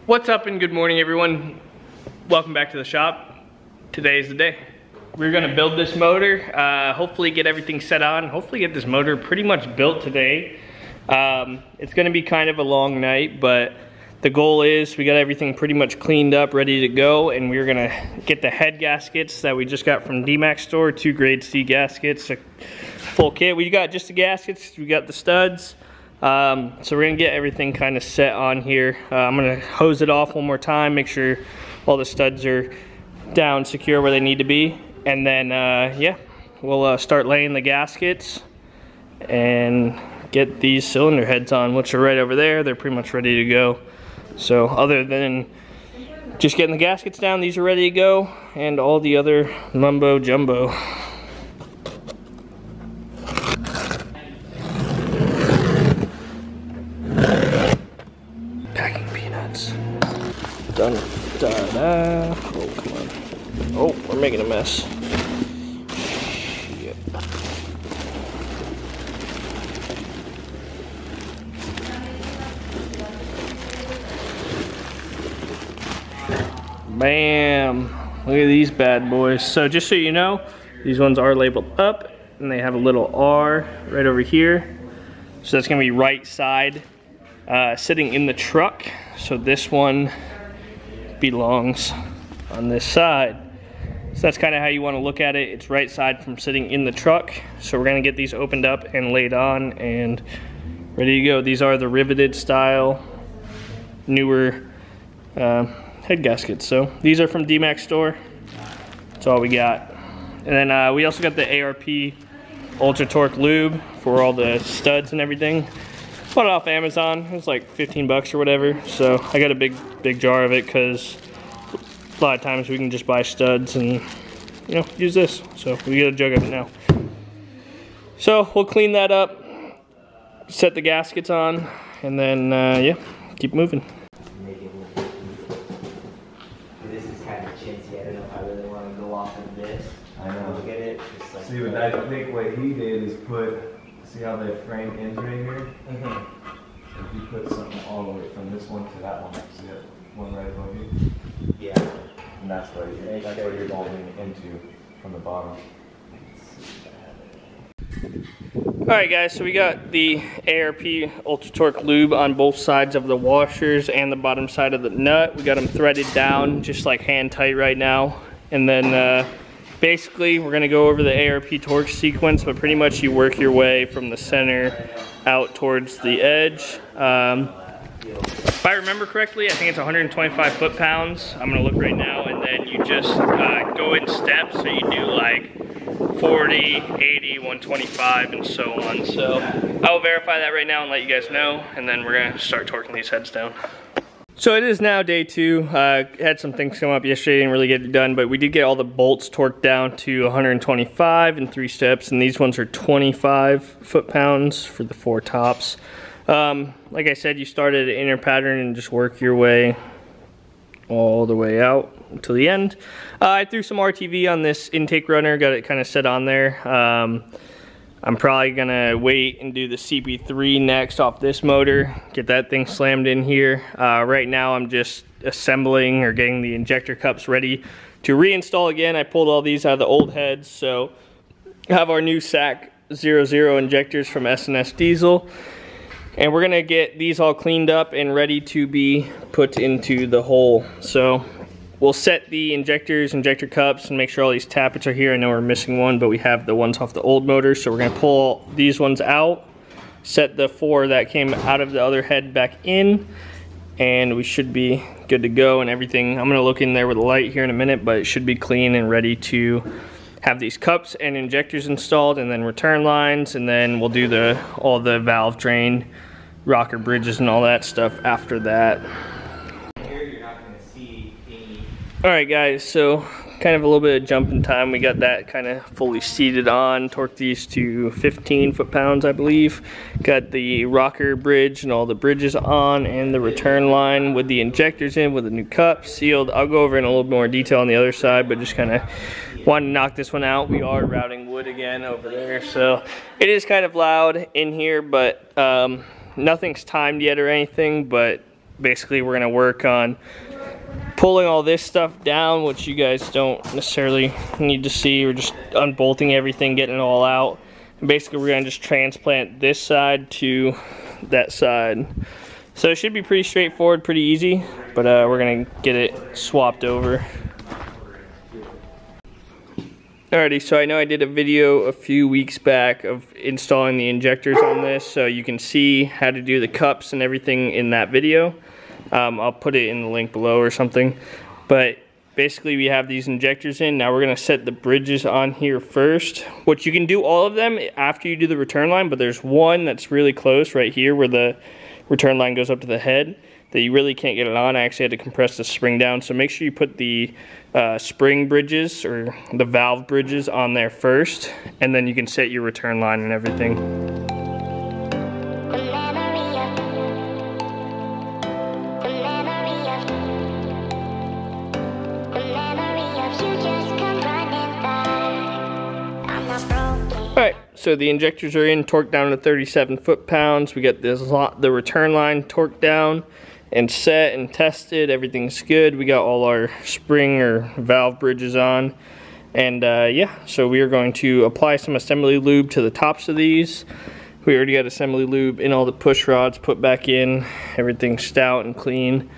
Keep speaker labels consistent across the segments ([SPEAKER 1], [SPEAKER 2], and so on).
[SPEAKER 1] What's up and good morning everyone. Welcome back to the shop. Today is the day. We're gonna build this motor, hopefully get everything set on, hopefully get this motor pretty much built today. It's gonna be kind of a long night, but the goal is we got everything pretty much cleaned up, ready to go, and we're gonna get the head gaskets that we just got from Dmax Store, 2 grade C gaskets, a full kit. We got just the gaskets, we got the studs. So we're gonna get everything kind of set on here. I'm gonna hose it off one more time, make sure all the studs are down secure where they need to be, and then yeah, we'll start laying the gaskets and get these cylinder heads on, which are right over there. They're pretty much ready to go. So other than just getting the gaskets down, these are ready to go, and all the other mumbo jumbo. Packing peanuts. Done. Da-da. Oh, come on. Oh, we're making a mess. Shit. Bam. Look at these bad boys. So just so you know, these ones are labeled up, and they have a little R right over here. So that's gonna be right side. Sitting in the truck, so this one belongs on this side. So that's kind of how you want to look at it. It's right side from sitting in the truck. So we're going to get these opened up and laid on and ready to go. These are the riveted style, newer head gaskets. So these are from Dmax Store. That's all we got. And then we also got the ARP Ultra Torque Lube for all the studs and everything. Bought it off Amazon. It was like 15 bucks or whatever. So I got a big jar of it because a lot of times we can just buy studs and, you know, use this. So we get a jug of it now. So we'll clean that up, set the gaskets on, and then yeah, keep moving.
[SPEAKER 2] This is kind of chintzy. I don't know if I really want to go off of this.
[SPEAKER 3] I know.
[SPEAKER 2] Look at it. Like,
[SPEAKER 3] see, what I think what he did is see how the frame ends right here? If you put something all the way from this one to that one, see that one right above you?
[SPEAKER 2] Yeah.
[SPEAKER 3] And that's what you're going into from the bottom.
[SPEAKER 1] Alright guys, so we got the ARP Ultra Torque Lube on both sides of the washers and the bottom side of the nut. We got them threaded down, just like hand tight right now. And then basically, we're gonna go over the ARP torque sequence, but pretty much you work your way from the center out towards the edge. If I remember correctly, I think it's 125 foot-pounds. I'm gonna look right now, and then you just go in steps, so you do like 40, 80, 125, and so on. So I will verify that right now and let you guys know, and then we're gonna start torquing these heads down. So it is now day 2. Had some things come up yesterday, didn't really get it done, but we did get all the bolts torqued down to 125 in 3 steps, and these ones are 25 foot-pounds for the 4 tops. Like I said, you start at an inner pattern and just work your way all the way out until the end. I threw some RTV on this intake runner, got it kind of set on there. I'm probably gonna wait and do the CP3 next off this motor, get that thing slammed in here. Right now I'm just assembling or getting the injector cups ready to reinstall again. I pulled all these out of the old heads, so I have our new SAC 00 injectors from S&S Diesel. And we're gonna get these all cleaned up and ready to be put into the hole. So we'll set the injectors, injector cups, and make sure all these tappets are here. I know we're missing one, but we have the ones off the old motor. So we're gonna pull these ones out, set the 4 that came out of the other head back in, and we should be good to go and everything. I'm gonna look in there with a light here in a minute, but it should be clean and ready to have these cups and injectors installed, and then return lines, and then we'll do all the valve drain, rocker bridges, and all that stuff after that.
[SPEAKER 2] Here you're not going to see any.
[SPEAKER 1] All right guys, so kind of a little bit of jumping time. We got that kind of fully seated on. Torqued these to 15 foot-pounds, I believe. Got the rocker bridge and all the bridges on, and the return line with the injectors in with the new cup sealed. I'll go over in a little more detail on the other side, but just kind of wanted to knock this one out. We are routing wood again over there, so it is kind of loud in here, but nothing's timed yet or anything. But basically we're going to work on pulling all this stuff down, which you guys don't necessarily need to see. We're just unbolting everything, getting it all out. And basically we're going to just transplant this side to that side. So it should be pretty straightforward, pretty easy, but we're going to get it swapped over. Alrighty, so I know I did a video a few weeks back of installing the injectors on this, so you can see how to do the cups and everything in that video. I'll put it in the link below or something. But basically we have these injectors in. Now we're going to set the bridges on here first, which you can do all of them after you do the return line, but there's one that's really close right here where the return line goes up to the head that you really can't get it on. I actually had to compress the spring down, so make sure you put the spring bridges or the valve bridges on there first, and then you can set your return line and everything. Alright, so the injectors are in, torqued down to 37 foot-pounds. We got the return line torqued down and set and tested. Everything's good. We got all our spring or valve bridges on. And yeah, so we are going to apply some assembly lube to the tops of these. We already got assembly lube in all the push rods put back in. Everything's stout and clean.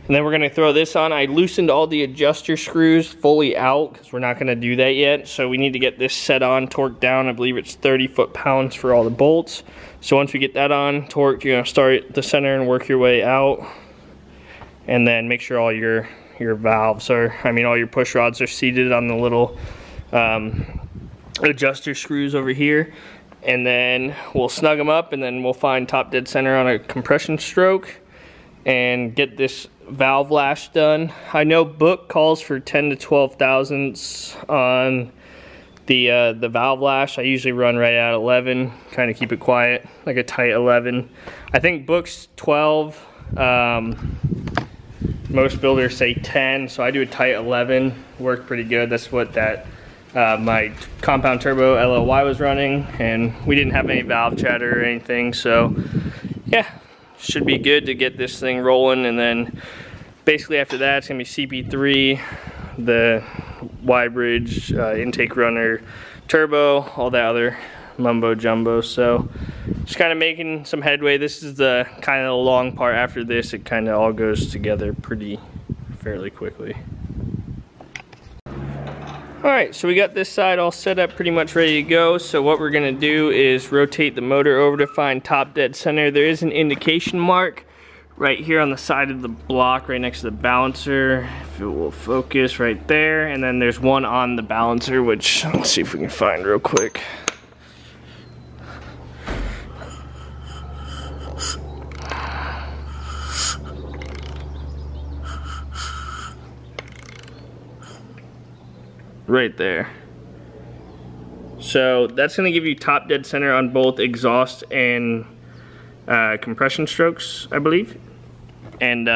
[SPEAKER 1] And then we're going to throw this on. I loosened all the adjuster screws fully out because we're not going to do that yet. So we need to get this set on, torqued down. I believe it's 30 foot-pounds for all the bolts. So once we get that on, torqued, you're going to start at the center and work your way out. And then make sure all your valves are, all your push rods are seated on the little adjuster screws over here. And then we'll snug them up, and then we'll find top dead center on a compression stroke and get this valve lash done. I know book calls for 10 to 12 thousandths on the valve lash. I usually run right at 11, kind of keep it quiet, like a tight 11. I think book's 12. Most builders say 10, so I do a tight 11. Worked pretty good. That's what that my compound turbo LLY was running, and we didn't have any valve chatter or anything, so yeah, should be good to get this thing rolling. And then basically after that it's gonna be CP3, the Y bridge, intake runner, turbo, all that other mumbo jumbo. So just kind of making some headway. This is the kind of the long part. After this it kind of all goes together fairly quickly. Alright, so we got this side all set up, pretty much ready to go. So what we're going to do is rotate the motor over to find top dead center. There is an indication mark right here on the side of the block, right next to the balancer. If it will focus right there. And then there's one on the balancer, which let's see if we can find real quick. Right there. So that's going to give you top dead center on both exhaust and compression strokes, I believe. And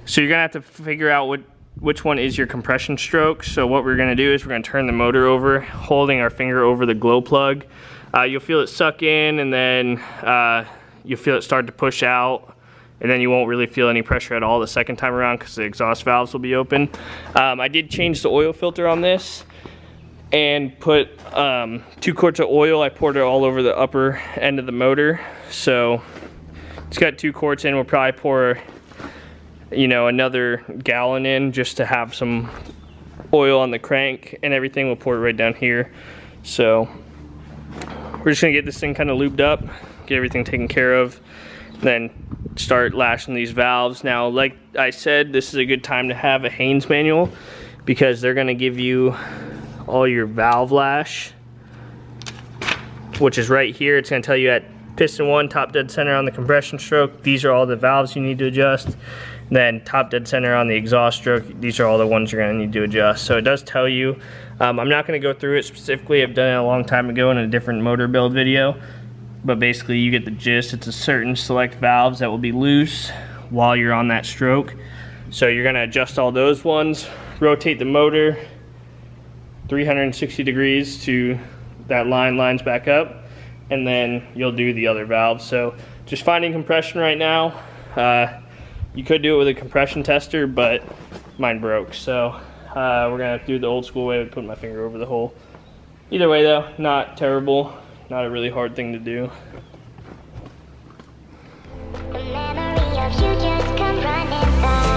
[SPEAKER 1] so you're going to have to figure out which one is your compression stroke. So what we're going to do is we're going to turn the motor over, holding our finger over the glow plug. You'll feel it suck in, and then you'll feel it start to push out. And then you won't really feel any pressure at all the second time around because the exhaust valves will be open. I did change the oil filter on this and put 2 quarts of oil. I poured it all over the upper end of the motor. So it's got 2 quarts in. We'll probably pour, another gallon in just to have some oil on the crank and everything. We'll pour it right down here. So we're just gonna get this thing kind of lubed up, get everything taken care of, then start lashing these valves. Now, like I said, this is a good time to have a Haynes manual because they're going to give you all your valve lash, which is right here. It's going to tell you at piston 1, top dead center on the compression stroke, these are all the valves you need to adjust. Then top dead center on the exhaust stroke, these are all the ones you're gonna need to adjust. So it does tell you, I'm not gonna go through it specifically, I've done it a long time ago in a different motor build video, but basically you get the gist. It's a certain select valves that will be loose while you're on that stroke. So you're gonna adjust all those ones, rotate the motor 360 degrees to that lines back up, and then you'll do the other valves. So just finding compression right now. You could do it with a compression tester, but mine broke. So we're gonna do the old school way of putting my finger over the hole. Either way though, not terrible, not a really hard thing to do.
[SPEAKER 4] The memory of you just come running by.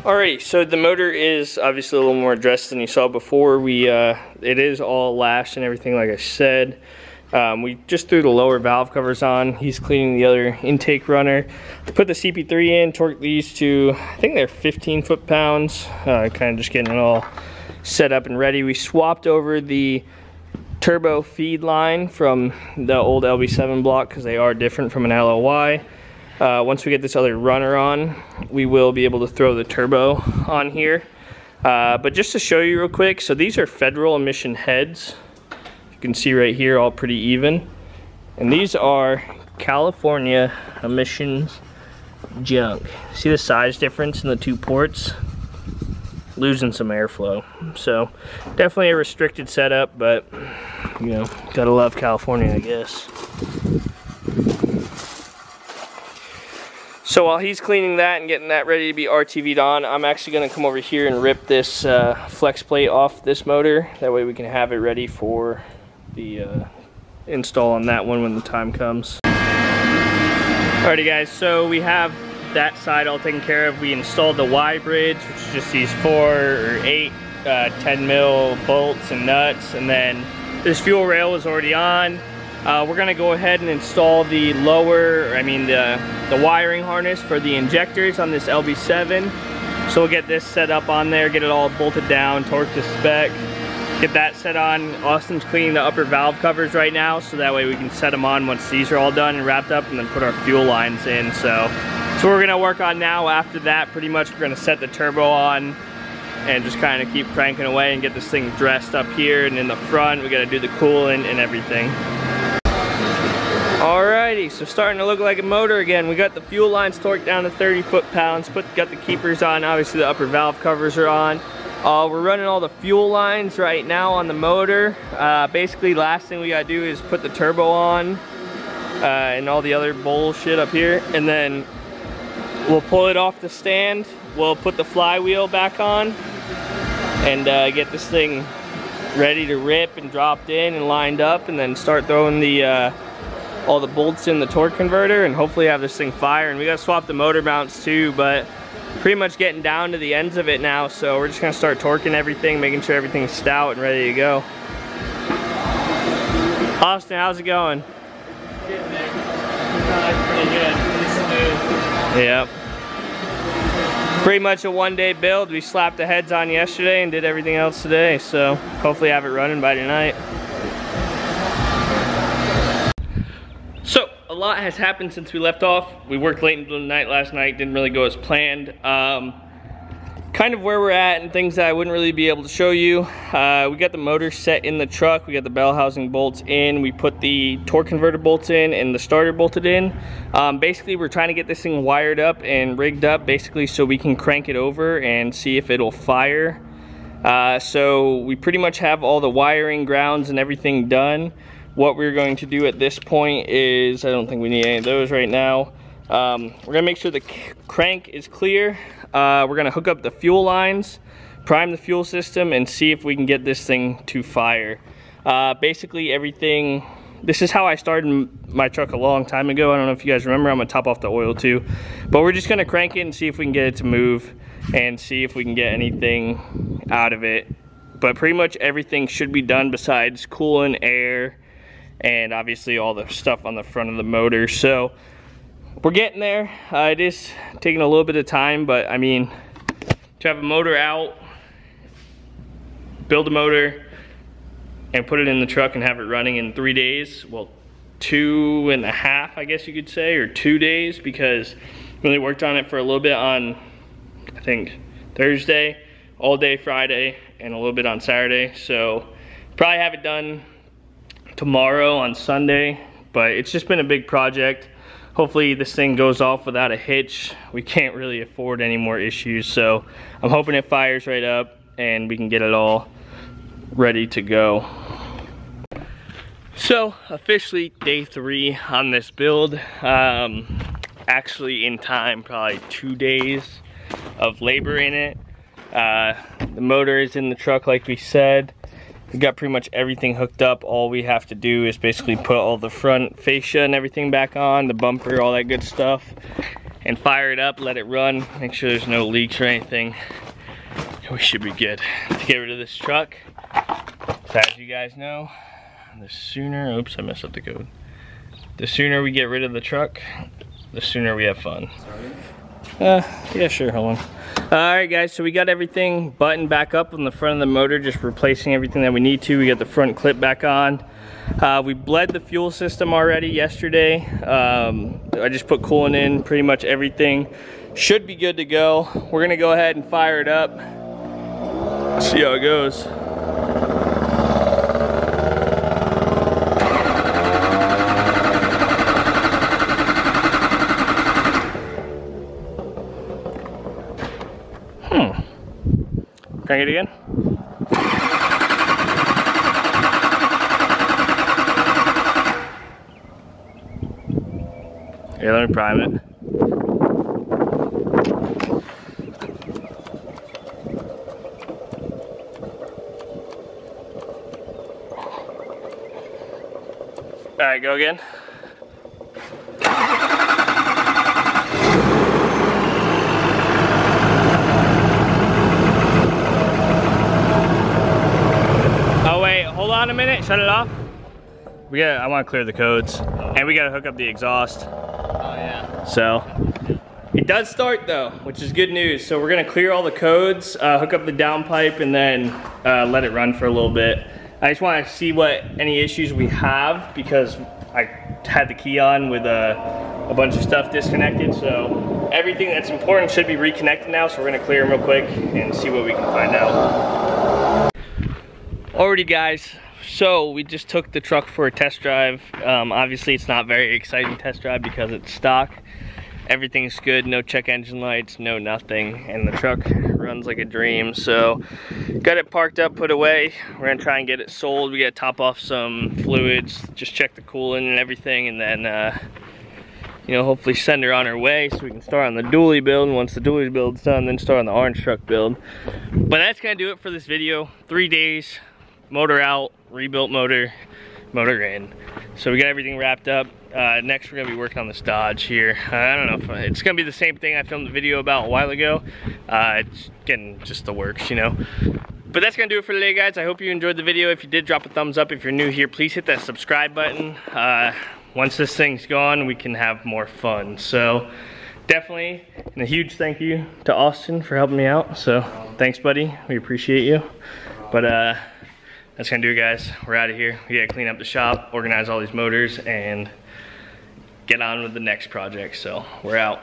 [SPEAKER 1] Alrighty, so the motor is obviously a little more addressed than you saw before. It is all lashed and everything, like I said. We just threw the lower valve covers on. He's cleaning the other intake runner. To put the CP3 in, torque these to, I think they're 15 foot-pounds. Kind of just getting it all set up and ready. We swapped over the turbo feed line from the old LB7 block because they are different from an LOY. Once we get this other runner on, we will be able to throw the turbo on here. But just to show you real quick, so these are federal emission heads. You can see right here, all pretty even. And these are California emissions junk. See the size difference in the two ports? Losing some airflow. So definitely a restricted setup, but you know, gotta love California, I guess. So while he's cleaning that and getting that ready to be RTV'd on, I'm actually going to come over here and rip this flex plate off this motor. That way we can have it ready for the install on that one when the time comes. Alrighty guys, so we have that side all taken care of. We installed the Y bridge, which is just these 4 or 8 10 mil bolts and nuts, and then this fuel rail was already on. We're gonna go ahead and install the the wiring harness for the injectors on this LB7. So we'll get this set up on there, get it all bolted down, torqued to spec, get that set on. Austin's cleaning the upper valve covers right now, so that way we can set them on once these are all done and wrapped up, and then put our fuel lines in. So we're gonna work on now. After that, pretty much we're gonna set the turbo on and just kind of keep cranking away and get this thing dressed up here. And in the front, we gotta do the coolant and everything. Alrighty, so starting to look like a motor again. We got the fuel lines torqued down to 30 foot-pounds, got the keepers on, obviously the upper valve covers are on. We're running all the fuel lines right now on the motor. Basically, last thing we gotta do is put the turbo on and all the other bullshit up here, and then we'll pull it off the stand. We'll put the flywheel back on and get this thing ready to rip and dropped in and lined up, and then start throwing the all the bolts in the torque converter and hopefully have this thing fire. And we gotta swap the motor mounts too, but pretty much getting down to the ends of it now, so we're just gonna start torquing everything, making sure everything's stout and ready to go. Austin, how's it going?
[SPEAKER 2] Good, Nick. Pretty good. Pretty smooth.
[SPEAKER 1] Yep. Pretty much a one-day build. We slapped the heads on yesterday and did everything else today, so hopefully have it running by tonight. So, a lot has happened since we left off. We worked late into the night last night, didn't really go as planned. kind of where we're at and things that I wouldn't really be able to show you. We got the motor set in the truck. We got the bell housing bolts in. We put the torque converter bolts in and the starter bolted in. Basically, we're trying to get this thing wired up and rigged up basically so we can crank it over and see if it'll fire. So we pretty much have all the wiring, grounds, and everything done. What we're going to do at this point is, I don't think we need any of those right now. We're gonna make sure the crank is clear. We're gonna hook up the fuel lines, prime the fuel system, and see if we can get this thing to fire. Basically everything, this is how I started my truck a long time ago. I don't know if you guys remember, I'm gonna top off the oil too. But we're just gonna crank it and see if we can get it to move and see if we can get anything out of it. But pretty much everything should be done besides coolant, air, and obviously all the stuff on the front of the motor. So we're getting there. It is taking a little bit of time, but I mean, to have a motor out, build a motor, and put it in the truck and have it running in 3 days, well, 2.5, I guess you could say, or 2 days, because we really worked on it for a little bit on, I think, Thursday, all day Friday, and a little bit on Saturday. So probably have it done tomorrow on Sunday, but it's just been a big project. Hopefully this thing goes off without a hitch. We can't really afford any more issues, so I'm hoping it fires right up and we can get it all ready to go. So officially day 3 on this build. Actually in time, probably 2 days of labor in it. The motor is in the truck like we said. We got pretty much everything hooked up. All we have to do is basically put all the front fascia and everything back on, the bumper, all that good stuff, and fire it up, let it run, make sure there's no leaks or anything. We should be good to get rid of this truck. So as you guys know, the sooner, oops, I messed up the code. The sooner we get rid of the truck, the sooner we have fun. Yeah, sure, hold on. Alright guys, so we got everything buttoned back up on the front of the motor, just replacing everything that we need to. We got the front clip back on. We bled the fuel system already yesterday. I just put coolant in, pretty much everything should be good to go. We're gonna go ahead and fire it up. See how it goes. Crank it again. Here, let me prime it. All right, go again. Hold on a minute, shut it off. I want to clear the codes, and we got to hook up the exhaust. Oh yeah. So it does start though, which is good news. So we're gonna clear all the codes, hook up the downpipe, and then let it run for a little bit. I just want to see what any issues we have, because I had the key on with a bunch of stuff disconnected. So everything that's important should be reconnected now. So we're gonna clear them real quick and see what we can find out. Alrighty guys, so we just took the truck for a test drive. Obviously it's not very exciting test drive because it's stock. Everything's good, no check engine lights, no nothing, and the truck runs like a dream. So got it parked up, put away. We're gonna try and get it sold. We gotta top off some fluids, just check the coolant and everything, and then you know, hopefully send her on her way so we can start on the dually build. And once the dually build's done, then start on the orange truck build. But that's gonna do it for this video. 3 days. Motor out, rebuilt motor, motor in. So we got everything wrapped up. Next we're gonna be working on this Dodge here. I don't know if it's gonna be the same thing I filmed the video about a while ago. It's getting just the works, you know. But that's gonna do it for today, guys. I hope you enjoyed the video. If you did, drop a thumbs up. If you're new here, please hit that subscribe button. Once this thing's gone, we can have more fun. So definitely, and a huge thank you to Austin for helping me out. So thanks, buddy. We appreciate you. But that's gonna do it, guys. We're out of here. We gotta clean up the shop, organize all these motors, and get on with the next project. So we're out.